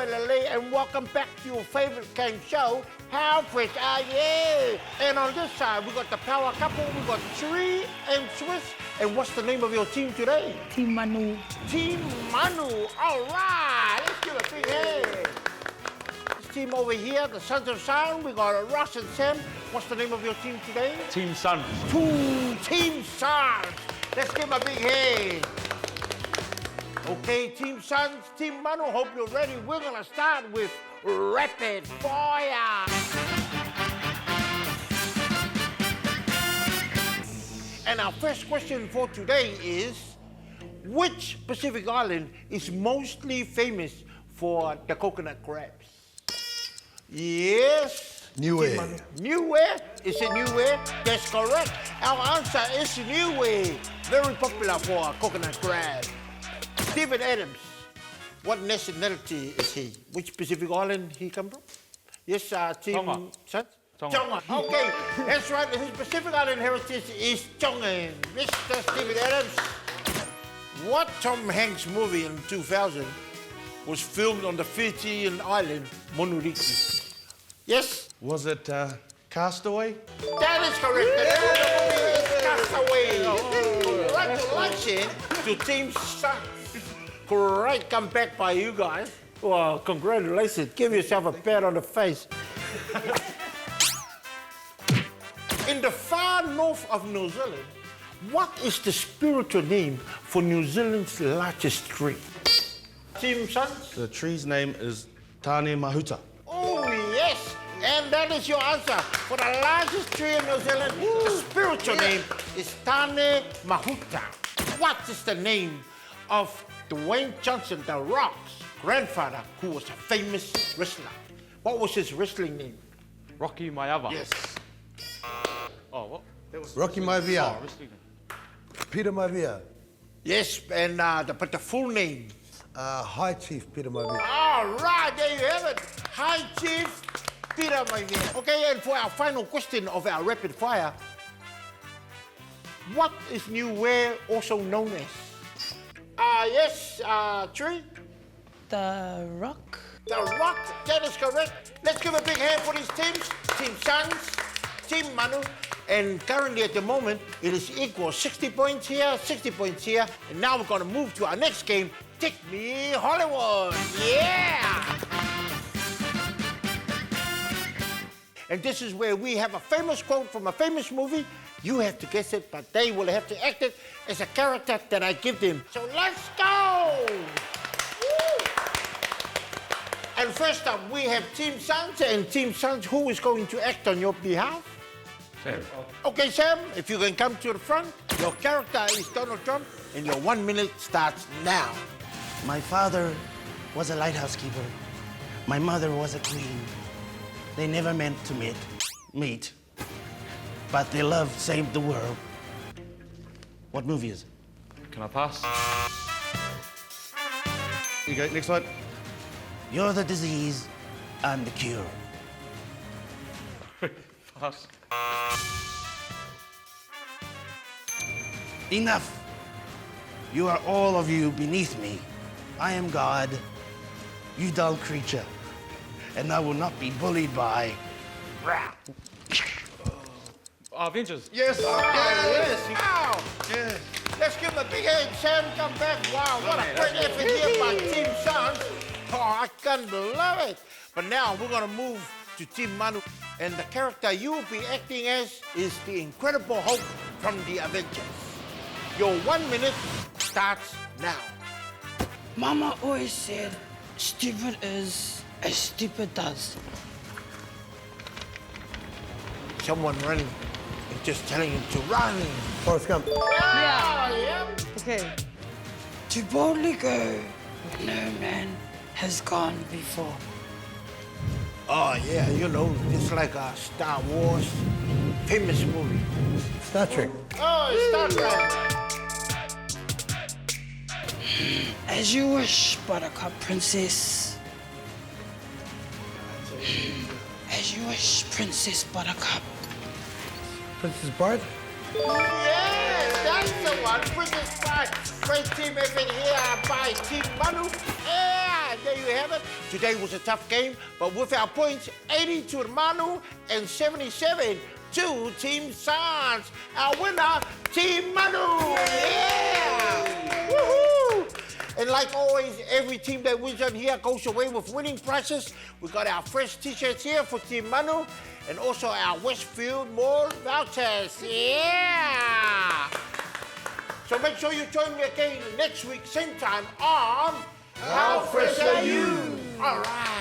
Fepulea'i, and welcome back to your favorite game show, How Fresh Are You? And on this side, we got the power couple, we got Tree and Swiss. And what's the name of your team today? Team Manu. Team Manu. All right, let's give a big hand. This team over here, the Sons of Sound, we got Ross and Sam. What's the name of your team today? Team Sun. Team Sons. Let's give them a big hand. Okay, Team Sons, Team Manu, hope you're ready. We're gonna start with rapid fire. And our first question for today is, which Pacific island is mostly famous for the coconut crabs? Yes. Niue. Niue? Is it Niue? That's correct. Our answer is Niue. Very popular for coconut crab. Steven Adams, what nationality is he? Which Pacific island he come from? Yes, Team Tonga. Son? Tonga. Okay, that's right. His Pacific Island heritage is Tongan. Mr. Steven Adams. What Tom Hanks movie in 2000 was filmed on the Fijian island, Monuriki? Yes? Was it Castaway? That is correct. The name of the movie is Castaway. Congratulations to Team Sun. Great comeback by you guys. Well, congratulations. Give yourself a pat on the face. In the far north of New Zealand, what is the spiritual name for New Zealand's largest tree? Team Sons? The tree's name is Tane Mahuta. Oh, yes. And that is your answer. For the largest tree in New Zealand, the spiritual name is Tane Mahuta. What is the name of Dwayne Johnson, The Rock's grandfather, who was a famous wrestler? What was his wrestling name? Rocky Maeva. Yes. Oh, what? Rocky Maivia. Oh, wrestling. Peter Maivia. Yes, and but the full name. High Chief Peter Maivia. All right, there you have it. Hi, Chief Peter Maivia. Okay, and for our final question of our rapid fire, what is Niue also known as? Yes, Tree? The Rock. The Rock, that is correct. Let's give a big hand for these teams. Team Sons, Team Manu. And currently at the moment, it is equal. 60 points here, 60 points here. And now we're gonna move to our next game, Take Me Hollywood. Yeah! And this is where we have a famous quote from a famous movie. You have to guess it, but they will have to act it as a character that I give them. So let's go! Woo! And first up, we have Team Sons. And Team Sons, who is going to act on your behalf? Sam. Okay, Sam, if you can come to the front. Your character is Donald Trump, and your 1 minute starts now. My father was a lighthouse keeper. My mother was a queen. They never meant to meet, but their love saved the world. What movie is it? Can I pass? You go, next one. You're the disease, I'm the cure. Pass. Enough. You are all of you beneath me. I am God, you dull creature, and I will not be bullied by... Avengers. Yes. Yes. Wow. Yes. Let's give him a big hand. Sam, come back. Wow, what a great effort here by Team Sons. Oh, I can't believe it. But now we're going to move to Team Manu. And the character you will be acting as is the Incredible Hulk from the Avengers. Your 1 minute starts now. Mama always said, stupid is as stupid does. Someone running and just telling him to run. Forrest Gump. Yeah. Okay. To boldly go where no man has gone before. Oh, yeah, you know, it's like a Star Wars famous movie. Star Trek. Oh, Star Trek. As you wish, Buttercup Princess. As you wish, Princess Buttercup. Princess Bride. Yes, that's the one. Princess Bride. Great team effort here by Team Manu. And there you have it. Today was a tough game, but with our points, 80 to Manu and 77 to Team Sans. Our winner, Team Manu. Yeah! Woohoo! And like always, every team that wins on here goes away with winning prizes. We got our fresh t-shirts here for Team Manu and also our Westfield Mall vouchers. Yeah! So make sure you join me again next week, same time on How Fresh Are You? All right.